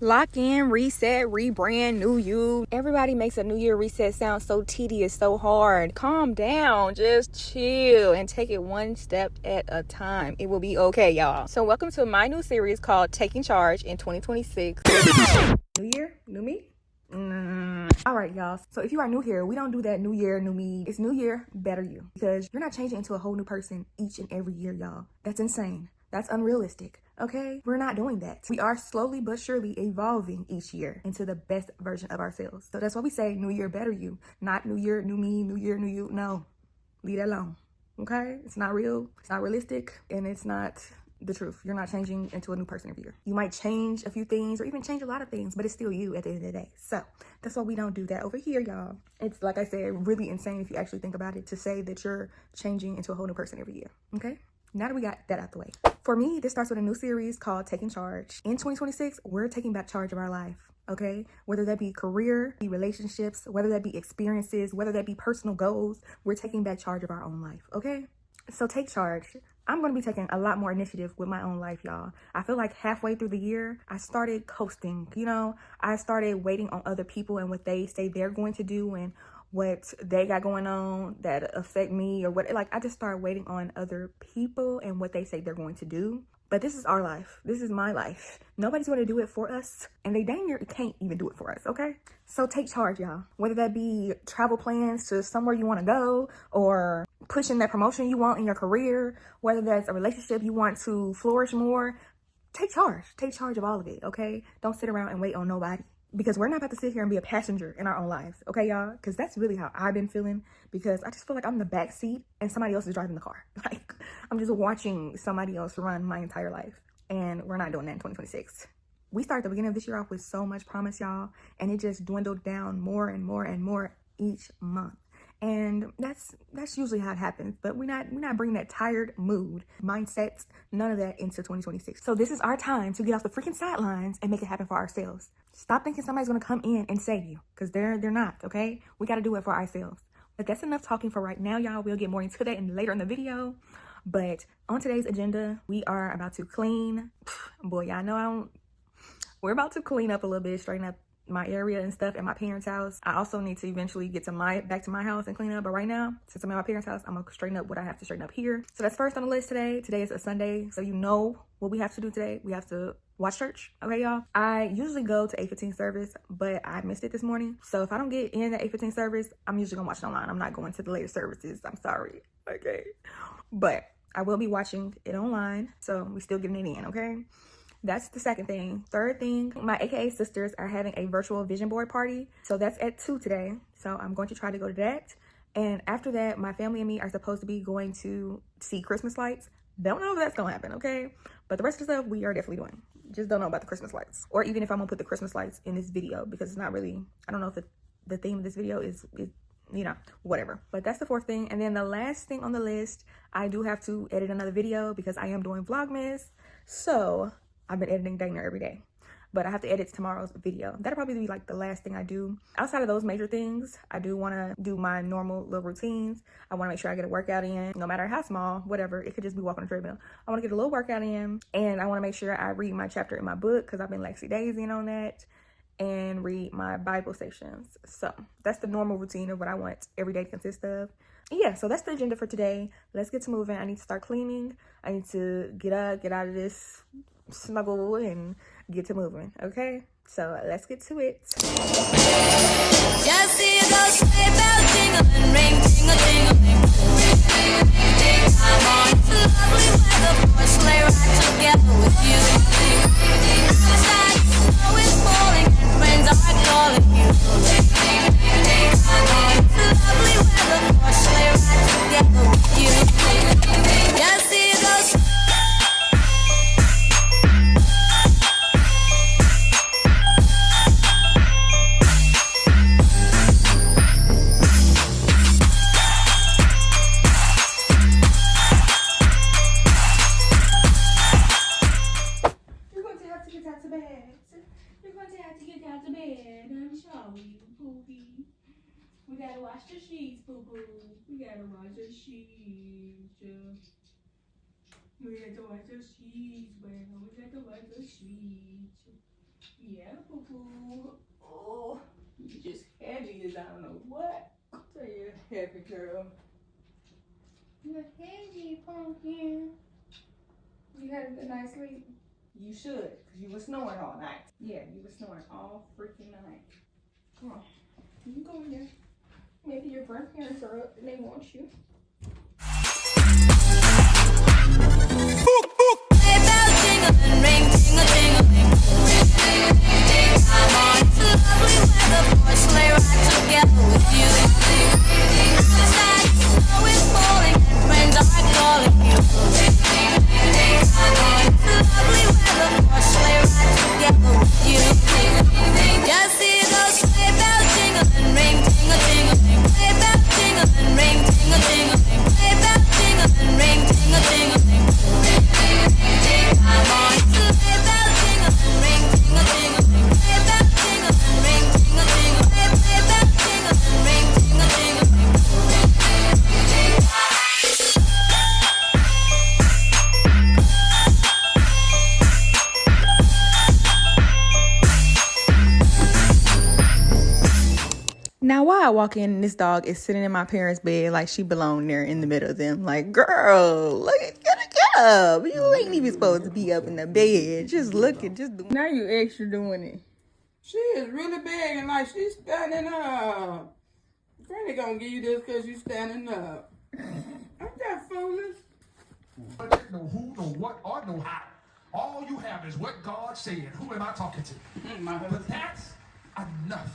Lock in, reset, rebrand, new you. Everybody makes a new year reset sound so tedious, so hard. Calm down, just chill and take it one step at a time. It will be okay, y'all. So welcome to my new series called Taking Charge in 2026. New year, new me? All right, y'all. So if you are new here, we don't do that new year, new me. It's new year, better you. Because you're not changing into a whole new person each and every year, y'all. That's insane. That's unrealistic. Okay? We're not doing that. We are slowly but surely evolving each year into the best version of ourselves. So that's why we say new year, better you. Not new year, new me, new year, new you. No. Leave that alone. Okay? It's not real. It's not realistic. And it's not the truth. You're not changing into a new person every year. You might change a few things or even change a lot of things, but it's still you at the end of the day. So that's why we don't do that over here, y'all. It's, like I said, really insane if you actually think about it to say that you're changing into a whole new person every year. Okay? Now that we got that out the way. For me, this starts with a new series called Taking Charge. In 2026, we're taking back charge of our life. Okay, whether that be career, be relationships, whether that be experiences, whether that be personal goals, we're taking back charge of our own life. Okay, so take charge. I'm going to be taking a lot more initiative with my own life, y'all. I feel like halfway through the year, I started coasting. I started waiting on other people and what they say they're going to do and what they got going on that affect me or what. Like, I just started waiting on other people and what they say they're going to do. But this is our life. This is my life. Nobody's going to do it for us. And they dang near can't even do it for us, okay? So take charge, y'all. Whether that be travel plans to somewhere you want to go or pushing that promotion you want in your career, whether that's a relationship you want to flourish more, take charge. Take charge of all of it, okay? Don't sit around and wait on nobody. Because we're not about to sit here and be a passenger in our own lives, okay, y'all? Because that's really how I've been feeling. Because I just feel like I'm in the back seat and somebody else is driving the car. Like, I'm just watching somebody else run my entire life. And we're not doing that in 2026. We started the beginning of this year off with so much promise, y'all. And it just dwindled down more and more and more each month. And that's usually how it happens. But we're not bringing that tired mood, mindsets, none of that into 2026. So this is our time to get off the freaking sidelines and make it happen for ourselves. Stop thinking somebody's gonna come in and save you, because they're not, okay? We gotta do it for ourselves. But that's enough talking for right now, y'all. We'll get more into that later in the video. But on today's agenda, we are about to clean. Boy, y'all know we're about to clean up a little bit, straighten up my area and stuff at my parents' house. I also need to eventually get back to my house and clean up, but right now, since I'm at my parents' house, I'm gonna straighten up what I have to straighten up here. So that's first on the list today. Today is a Sunday, so you know what we have to do today. We have to watch church, okay, y'all? I usually go to 8:15 service, but I missed it this morning. So if I don't get in the 8:15 service, I'm usually gonna watch it online. I'm not going to the later services. I'm sorry, okay? But I will be watching it online, so we still getting it in, okay? That's the second thing. Third thing, my AKA sisters are having a virtual vision board party. So that's at 2 today. So I'm going to try to go to that. And after that, my family and me are supposed to be going to see Christmas lights. Don't know if that's going to happen, okay? But the rest of the stuff we are definitely doing. Just don't know about the Christmas lights. Or even if I'm going to put the Christmas lights in this video, because it's not really, I don't know if the theme of this video is whatever. But that's the fourth thing. And then the last thing on the list, I do have to edit another video because I am doing Vlogmas. So I've been editing dang near every day, but I have to edit tomorrow's video. That'll probably be like the last thing I do. Outside of those major things, I do want to do my normal little routines. I want to make sure I get a workout in, no matter how small, whatever. It could just be walking on a treadmill. I want to get a little workout in, and I want to make sure I read my chapter in my book because I've been lazy-dazying on that, and read my Bible sections. So that's the normal routine of what I want every day to consist of. Yeah, so that's the agenda for today. Let's get to moving. I need to start cleaning. I need to get out of this snuggle and get to moving, okay? So let's get to it. Just see those sleigh bells jingling, ring, tingle, tingling. I'm on to lovely weather for a sleigh ride together with you. Outside, snow is falling and friends are calling you. I'm on to lovely weather for a sleigh ride together with you. Just see those. We gotta wash the sheets, boo-boo. We gotta wash the sheets. We got to wash the sheets, well, we got to wash the sheets. Yeah, boo-boo. Oh, you just heavy as I don't know what. So you're heavy, girl. You're heavy, pumpkin. You had a good night's sleep? You should, because you were snoring all night. Yeah, you were snoring all freaking night. Come on. You can go in there. Maybe your grandparents are up and they want you. Now, why I walk in and this dog is sitting in my parents' bed like she belonged there in the middle of them. Like, girl, look, get up. You ain't even supposed to be up in the bed. Just looking, just doing. Now you extra doing it. She is really big and like she's standing up. Granny gonna give you this because you standing up. Ain't that foolish? No who, no what, or no how. All you have is what God said. Who am I talking to? But that's enough.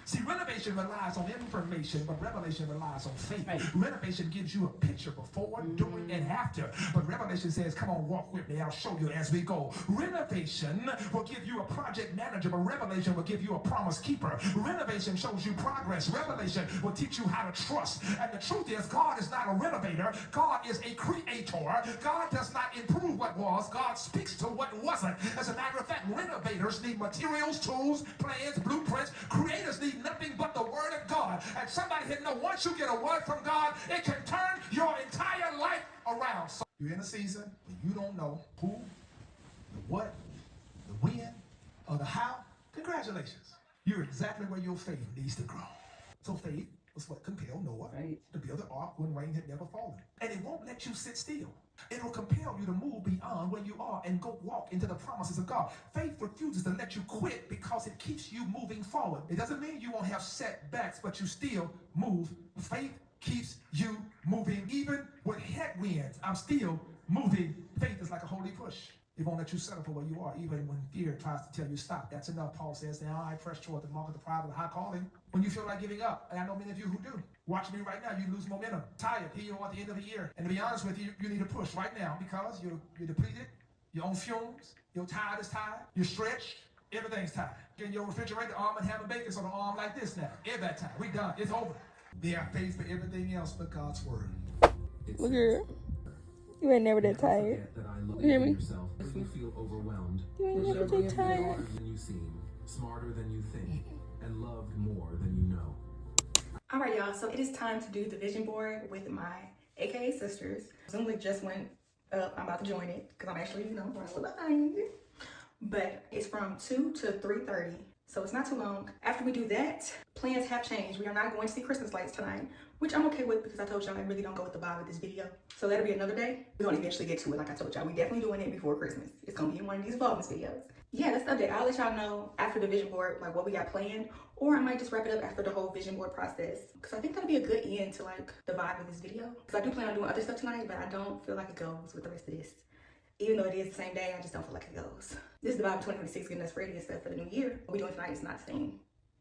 See, renovation relies on information, but revelation relies on faith. Renovation gives you a picture before, during, and after. But revelation says, come on, walk with me. I'll show you as we go. Renovation will give you a project manager, but revelation will give you a promise keeper. Renovation shows you progress. Revelation will teach you how to trust. And the truth is, God is not a renovator. God is a creator. God does not improve what was. God speaks to what wasn't. As a matter of fact, renovators need materials, tools, plans, blueprints. Creators need nothing but the word of God. And somebody here know once you get a word from God, it can turn your entire life around. So you're in a season when you don't know who, the what, the when, or the how. Congratulations. You're exactly where your faith needs to grow. So faith was what compelled Noah to build an ark when rain had never fallen. And it won't let you sit still. It will compel you to move beyond where you are and go walk into the promises of God. Faith refuses to let you quit because it keeps you moving forward. It doesn't mean you won't have setbacks, but you still move. Faith keeps you moving. Even with headwinds, I'm still moving. Faith is like a holy push. It won't let you settle for where you are, even when fear tries to tell you stop. That's enough, Paul says. Now I press toward the mark of the prize of the high calling. When you feel like giving up, and I know many of you who do. Watch me right now. You lose momentum. Tired. Here you are at the end of the year. And to be honest with you, you need a push right now because you're depleted. You're on fumes. Your tide is tired. You're stretched. Everything's tired. Get your refrigerator, arm and ham and bacon on an arm like this now. Every time. We done. It's over. They have faith for everything else but God's word. Look here. You ain't never that tired. You hear me? You feel overwhelmed. You ain't never that tired. Smarter than you seem, smarter than you think, and loved more than you know. All right, y'all. So it is time to do the vision board with my AKA sisters. Zoom link just went up. I'm about to join it because I'm actually, running a little behind. But it's from 2 to 3:30. So it's not too long. After we do that, plans have changed. We are not going to see Christmas lights tonight, which I'm okay with because I told y'all I really don't go with the vibe of this video. So that'll be another day. We're gonna eventually get to it, like I told y'all. We definitely doing it before Christmas. It's gonna be in one of these Vlogmas videos. Yeah, that's the update. I'll let y'all know after the vision board, like what we got planned, or I might just wrap it up after the whole vision board process. Because I think that'll be a good end to like the vibe of this video. Because I do plan on doing other stuff tonight, but I don't feel like it goes with the rest of this. Even though it is the same day, I just don't feel like it goes. This is the vibe of 2026, getting us ready and stuff for the new year. What we're doing tonight is not the same.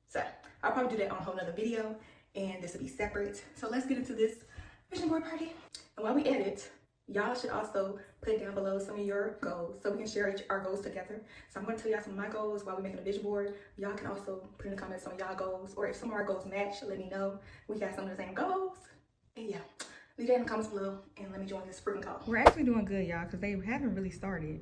So I'll probably do that on a whole nother video, and this will be separate. So let's get into this vision board party. And while we edit, y'all should also put down below some of your goals so we can share our goals together. So I'm going to tell y'all some of my goals while we're making a vision board. Y'all can also put in the comments some of y'all goals, or if some of our goals match, let me know. We got some of the same goals. And yeah, leave that in the comments below and let me join this freaking call. We're actually doing good, y'all, because they haven't really started.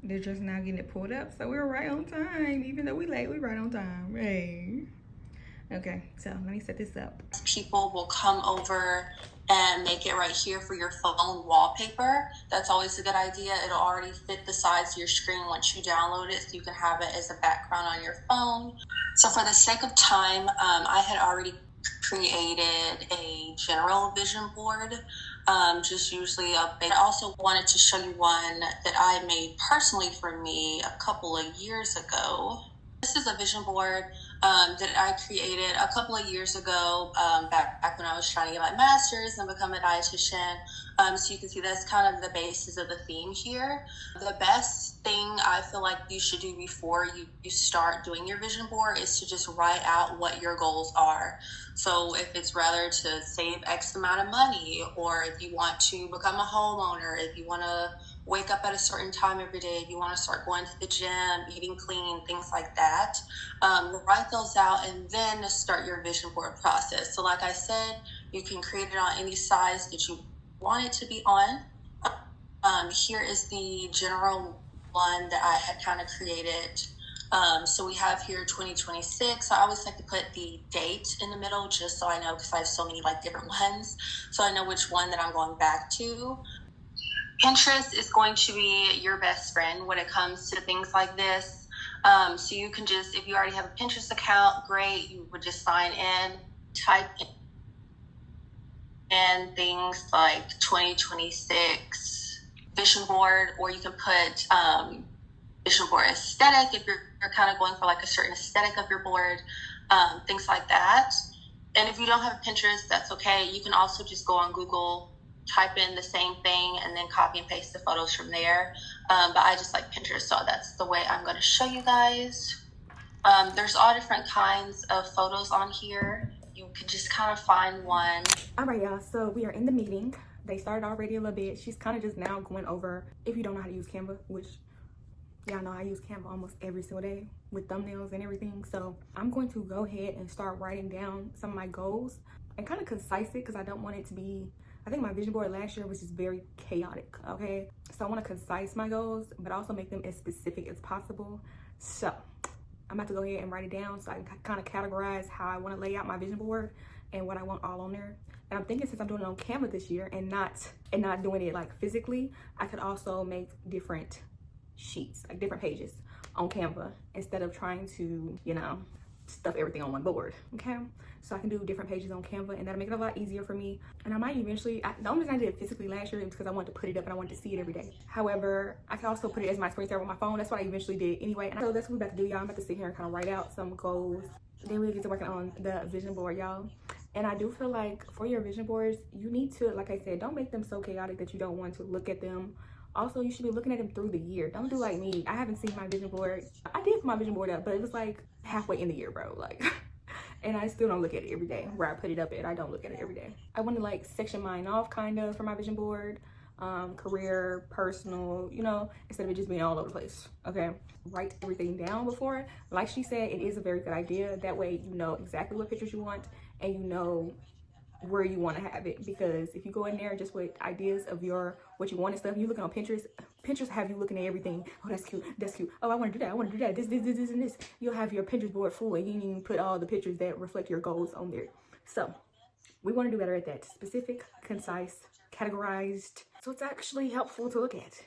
They're just now getting it pulled up, so we're right on time. Even though we late, we're right on time. Hey. Okay, so let me set this up. People will come over and make it right here for your phone wallpaper. That's always a good idea. It'll already fit the size of your screen once you download it, so you can have it as a background on your phone. So for the sake of time, I had already created a general vision board, just usually I also wanted to show you one that I made personally for me a couple of years ago. This is a vision board that I created a couple of years ago, back when I was trying to get my master's and become a dietitian. So you can see that's kind of the basis of the theme here. The best thing I feel like you should do before you start doing your vision board is to just write out what your goals are. So if it's rather to save X amount of money, or if you want to become a homeowner, if you want to wake up at a certain time every day, if you want to start going to the gym, eating clean, things like that, write those out and then start your vision board process. So like I said, you can create it on any size that you want it to be on. Here is the general one that I had kind of created. So we have here 2026. I always like to put the date in the middle just so I know, because I have so many like different ones, so I know which one that I'm going back to. Pinterest is going to be your best friend when it comes to things like this. So you can just, if you already have a Pinterest account, great. You would just sign in, type in things like 2026 vision board, or you can put vision board aesthetic if you're kind of going for like a certain aesthetic of your board, things like that. And if you don't have a Pinterest, that's okay. You can also just go on Google, type in the same thing, and then copy and paste the photos from there. But I just like Pinterest, so that's the way I'm going to show you guys. There's all different kinds of photos on here. You could just kind of find one. All right, y'all, so we are in the meeting. They started already a little bit. She's kind of just now going over, if you don't know how to use Canva, which y'all know I use Canva almost every single day with thumbnails and everything. So I'm going to go ahead and start writing down some of my goals and kind of concise it, because I don't want it to be, I think my vision board last year was just very chaotic, okay? So I want to concise my goals, but also make them as specific as possible. So I'm about to go ahead and write it down so I can kind of categorize how I want to lay out my vision board and what I want all on there. And I'm thinking, since I'm doing it on Canva this year and not doing it like physically, I could also make different sheets, like different pages on Canva, instead of trying to, you know, stuff everything on one board, okay? So I can do different pages on Canva, and that'll make it a lot easier for me. And I might eventually, the only reason I did it physically last year is because I wanted to put it up and I wanted to see it every day. However, I can also put it as my screensaver on my phone. That's what I eventually did anyway. And so that's what we're about to do, y'all. I'm about to sit here and kind of write out some goals. Then we'll get to working on the vision board, y'all. And I do feel like for your vision boards, you need to, like I said, don't make them so chaotic that you don't want to look at them. Also, you should be looking at them through the year. Don't do like me. I haven't seen my vision board. I did put my vision board up, but it was like halfway in the year, bro. Like, and I still don't look at it every day. Where I put it up at, I don't look at it every day. I want to like section mine off kind of for my vision board. Career, personal, you know, instead of it just being all over the place, okay? Write everything down before. Like she said, it is a very good idea. That way you know exactly what pictures you want, and you know where you want to have it. Because if you go in there just with ideas of what you want and stuff, you looking on Pinterest have you looking at everything. Oh, that's cute, that's cute. Oh, I want to do that, I want to do that, this and this. You'll have your Pinterest board full, and you didn't even put all the pictures that reflect your goals on there. So we want to do better at that. Specific, concise, categorized, so it's actually helpful to look at,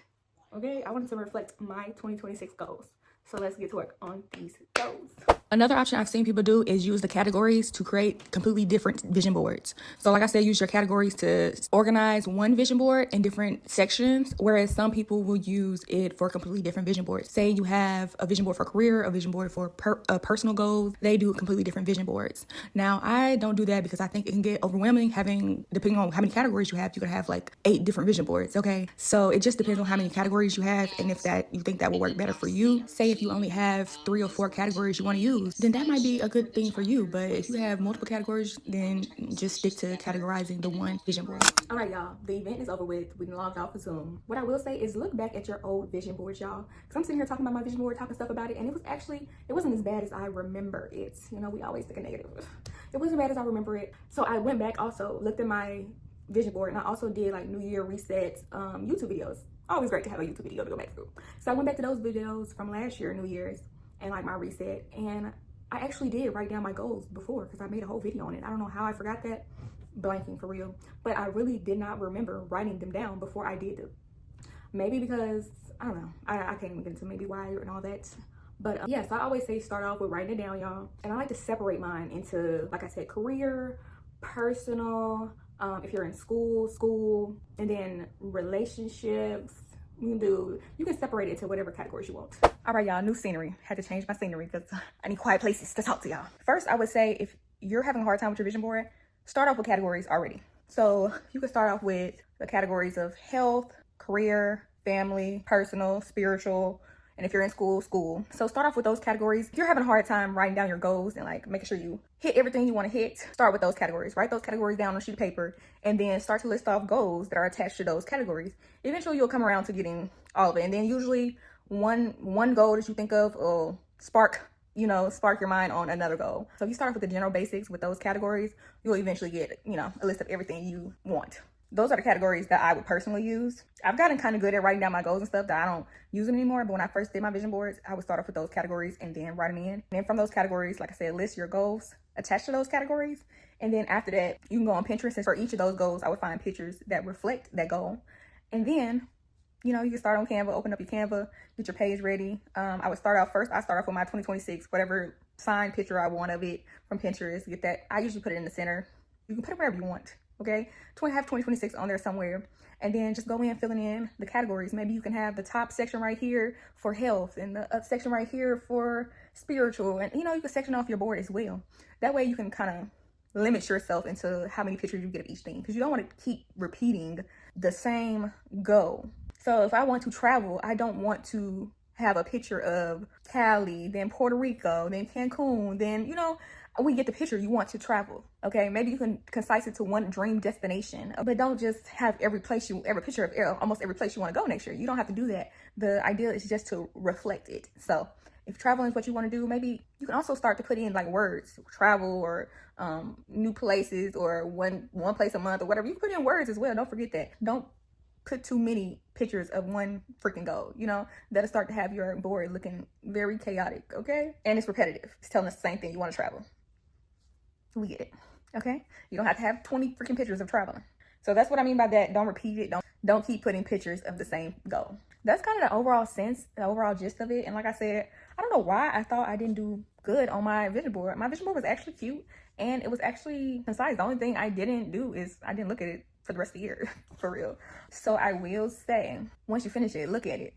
okay? I wanted to reflect my 2026 goals. So let's get to work on these goals. Another option I've seen people do is use the categories to create completely different vision boards. So like I said, use your categories to organize one vision board in different sections, whereas some people will use it for completely different vision boards. Say you have a vision board for career, a vision board for personal goals. They do completely different vision boards. Now, I don't do that because I think it can get overwhelming depending on how many categories you have, you could have like 8 different vision boards, okay? So it just depends on how many categories you have and if you think that will work better for you. Say if you only have 3 or 4 categories you want to use, then that might be a good thing for you. But if you have multiple categories, then just stick to categorizing the one vision board. All right, y'all, the event is over with. We logged off of Zoom. What I will say is look back at your old vision boards, y'all, because I'm sitting here talking about my vision board, talking stuff about it, and it wasn't as bad as I remember it. You know, we always think of negative. It wasn't as bad as I remember it. So I went back, also looked at my vision board, and I also did like New Year resets YouTube videos. Always great to have a YouTube video to go back through. So I went back to those videos from last year, New Year's, and like my reset, and I actually did write down my goals before because I made a whole video on it. I don't know how I forgot that, blanking for real. But I really did not remember writing them down before I did them. Maybe because, I don't know, I can't even get into maybe why and all that. But yes, I always say start off with writing it down, y'all. And I like to separate mine into, like I said, career, personal, if you're in school, and then relationships. You can separate it to whatever categories you want. All right, y'all, new scenery. Had to change my scenery because I need quiet places to talk to y'all. First, I would say if you're having a hard time with your vision board, start off with categories already. So you can start off with the categories of health, career, family, personal, spiritual, and if you're in school. So start off with those categories. If you're having a hard time writing down your goals and like making sure you hit everything you want to hit, start with those categories. Write those categories down on a sheet of paper and then start to list off goals that are attached to those categories. Eventually you'll come around to getting all of it. And then usually one goal that you think of will spark your mind on another goal. So if you start off with the general basics with those categories, you'll eventually get, a list of everything you want. Those are the categories that I would personally use. I've gotten kind of good at writing down my goals and stuff that I don't use them anymore. But when I first did my vision boards, I would start off with those categories and then write them in. And then from those categories, like I said, list your goals attached to those categories. And then after that, you can go on Pinterest. And for each of those goals, I would find pictures that reflect that goal. And then, you can start on Canva, open up your Canva, get your page ready. I start off with my 2026, whatever signed picture I want of it from Pinterest. Get that. I usually put it in the center. You can put it wherever you want. Okay, have 2026 on there somewhere, and then just go in filling in the categories. Maybe you can have the top section right here for health and the section right here for spiritual, and you can section off your board as well. That way you can kind of limit yourself into how many pictures you get of each thing, because you don't want to keep repeating the same goal. So if I want to travel, I don't want to have a picture of Cali, then Puerto Rico, then Cancun, then we get the picture. You want to travel, okay? Maybe you can concise it to one dream destination, but don't just have every picture of almost every place you want to go next year. You don't have to do that. The idea is just to reflect it. So if traveling is what you want to do, maybe you can also start to put in like words, travel or new places or one place a month or whatever. You can put in words as well. Don't forget that. Don't put too many pictures of one freaking goal. That'll start to have your board looking very chaotic, okay? And it's repetitive. It's telling us the same thing. You want to travel. We get it, okay? You don't have to have 20 freaking pictures of traveling. So that's what I mean by that. Don't repeat it. Don't keep putting pictures of the same goal. That's kind of the overall gist of it. And like I said, I don't know why I thought I didn't do good on my vision board. My vision board was actually cute and it was actually concise. The only thing I didn't do is I didn't look at it for the rest of the year, for real. So I will say, once you finish it, look at it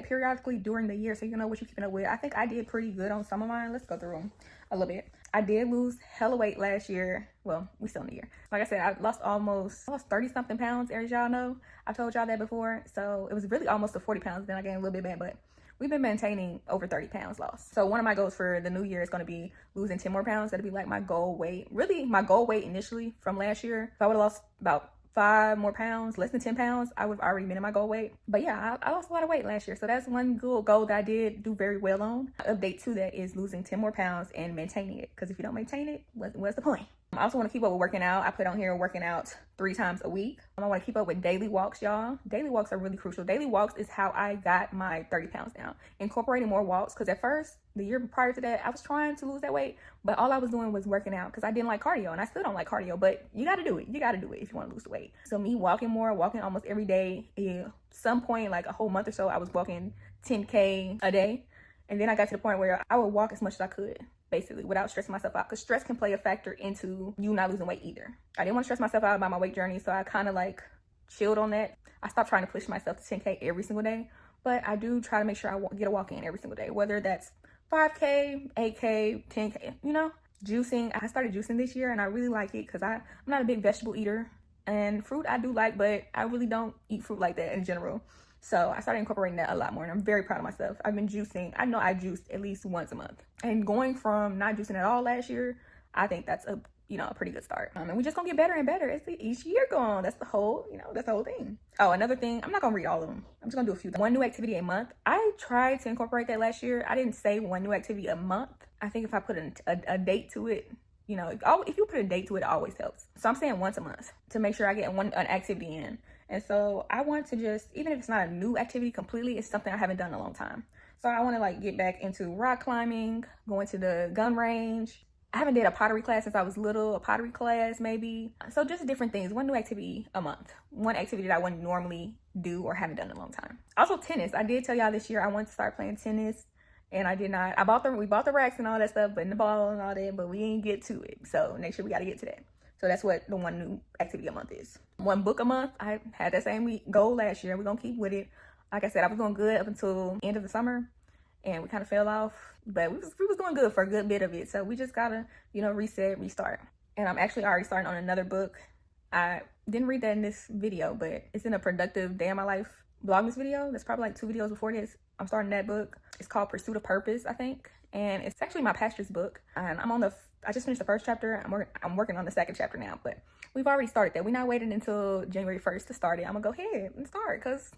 periodically during the year so you know what you're keeping up with. I think I did pretty good on some of mine. Let's go through them a little bit. I did lose hella weight last year. Well, we still in the year. Like I said, I lost 30 something pounds, as y'all know. I told y'all that before. So it was really almost to 40 pounds. Then I gained a little bit back, but we've been maintaining over 30 pounds lost. So one of my goals for the new year is going to be losing 10 more pounds. That'll be like my goal weight. Really, my goal weight initially from last year, if I would have lost about 5 more pounds, less than 10 pounds, I would have already been in my goal weight. But yeah, I lost a lot of weight last year. So that's one good goal that I did do very well on. Update to that is losing 10 more pounds and maintaining it. Because if you don't maintain it, what's the point? I also want to keep up with working out. I put on here working out 3 times a week. I want to keep up with daily walks, y'all. Daily walks are really crucial. Daily walks is how I got my 30 pounds down. Incorporating more walks, because at first, the year prior to that, I was trying to lose that weight, but all I was doing was working out because I didn't like cardio, and I still don't like cardio, but you got to do it. You got to do it if you want to lose the weight. So me walking almost every day. At some point, like a whole month or so, I was walking 10K a day. And then I got to the point where I would walk as much as I could, basically, without stressing myself out. Because stress can play a factor into you not losing weight either. I didn't want to stress myself out about my weight journey, so I kind of like chilled on that. I stopped trying to push myself to 10K every single day. But I do try to make sure I get a walk in every single day, whether that's 5K, 8K, 10K, Juicing. I started juicing this year, and I really like it because I'm not a big vegetable eater. And fruit I do like, but I really don't eat fruit like that in general. So I started incorporating that a lot more, and I'm very proud of myself. I've been juicing. I know I juiced at least once a month. And going from not juicing at all last year, I think that's a pretty good start. And we're just gonna get better and better as each year goes on. That's the whole, that's the whole thing. Oh, another thing, I'm not gonna read all of them. I'm just gonna do a few. One new activity a month. I tried to incorporate that last year. I didn't say one new activity a month. I think if I put a date to it, if you put a date to it, it always helps. So I'm saying once a month to make sure I get an activity in. And so I want to just, even if it's not a new activity completely, it's something I haven't done in a long time. So I want to get back into rock climbing, going to the gun range. I haven't did a pottery class since I was little, a pottery class maybe. So just different things, one new activity a month. One activity that I wouldn't normally do or haven't done in a long time. Also tennis. I did tell y'all this year I wanted to start playing tennis and I did not. We bought the racks and all that stuff, but in the ball and all that, but we didn't get to it. So next year we got to get to that. So that's what the one new activity a month is. One book a month. I had that same goal last year. We're going to keep with it. Like I said, I was doing good up until end of the summer and we kind of fell off, but we was doing good for a good bit of it. So we just got to, you know, reset, restart. And I'm actually already starting on another book. I didn't read that in this video, but it's in a productive day of my life Vlogmas video. That's probably like 2 videos before this. I'm starting that book. It's called Pursuit of Purpose, I think. And it's actually my pastor's book. And I just finished the first chapter. I'm working on the second chapter now, but we've already started that. We're not waiting until January 1st to start it. I'm gonna go ahead and start, because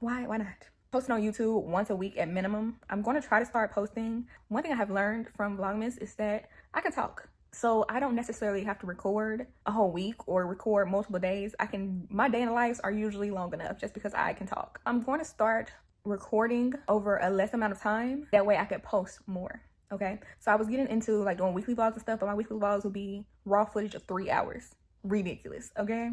why not? Posting on YouTube once a week at minimum. I'm going to try to start posting. One thing I have learned from Vlogmas is that I can talk. So I don't necessarily have to record a whole week or record multiple days. My day in the lives are usually long enough just because I can talk. I'm going to start recording over a less amount of time. That way I could post more. Okay. So I was getting into like doing weekly vlogs and stuff, but my weekly vlogs would be raw footage of 3 hours. Ridiculous. Okay.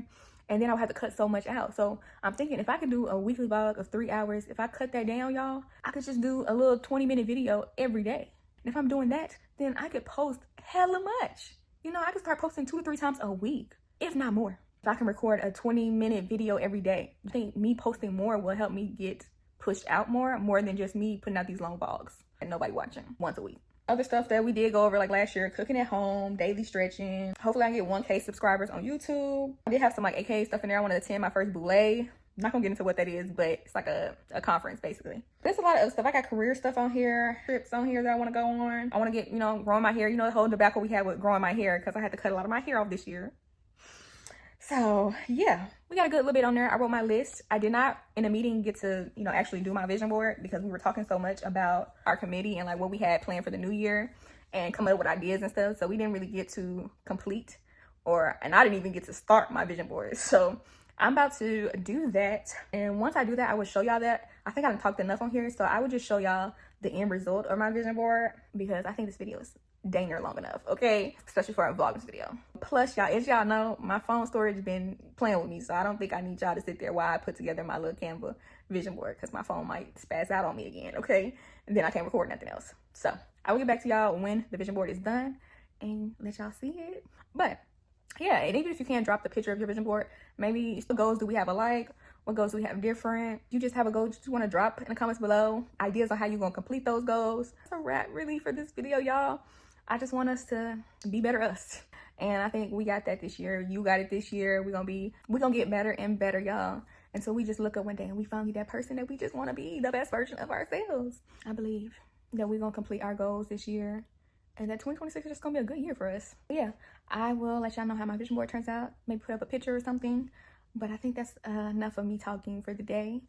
And then I would have to cut so much out. So I'm thinking if I could do a weekly vlog of 3 hours, if I cut that down, y'all, I could just do a little 20-minute video every day. And if I'm doing that, then I could post hella much. You know, I could start posting 2 to 3 times a week, if not more. If I can record a 20-minute video every day, I think me posting more will help me get pushed out more than just me putting out these long vlogs and nobody watching once a week. Other stuff that we did go over like last year, cooking at home, daily stretching. Hopefully I can get 1K subscribers on YouTube. I did have some like AKA stuff in there. I wanted to attend my first boule. I'm not gonna get into what that is, but it's like a conference basically. There's a lot of other stuff. I got career stuff on here, trips on here that I want to go on. I want to get, you know, growing my hair. You know, the whole debacle we had with growing my hair because I had to cut a lot of my hair off this year. So yeah, we got a good little bit on there. I wrote my list. I did not in a meeting get to, you know, actually do my vision board because we were talking so much about our committee and like what we had planned for the new year and coming up with ideas and stuff. So we didn't really get to complete and I didn't even get to start my vision board. So I'm about to do that. And once I do that, I will show y'all that. I think I haven't talked enough on here. So I would just show y'all the end result of my vision board because I think this video is dang near long enough, okay? Especially for a Vlogmas video. Plus, y'all, as y'all know, my phone storage has been playing with me, so I don't think I need y'all to sit there while I put together my little Canva vision board because my phone might spaz out on me again, okay? And then I can't record nothing else. So I will get back to y'all when the vision board is done and let y'all see it. But yeah, and even if you can't drop the picture of your vision board, maybe what goals do we have alike? What goals do we have different? You just have a goal you just want to drop in the comments below. Ideas on how you're going to complete those goals. That's a wrap really for this video, y'all. I just want us to be better us. And I think we got that this year. You got it this year. We're gonna get better and better, y'all. And so we just look up one day and we finally that person that we just want to be, the best version of ourselves. I believe that we're gonna complete our goals this year and that 2026 is just gonna be a good year for us. But yeah, I will let y'all know how my vision board turns out. Maybe put up a picture or something. But I think that's enough of me talking for the day.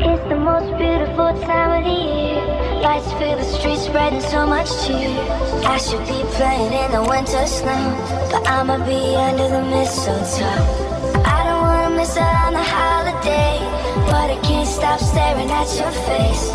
It's the most beautiful time of the year. Lights fill the streets, spreading so much cheer. I should be playing in the winter snow, but I'ma be under the mistletoe. I don't wanna miss out on the holiday, but I can't stop staring at your face.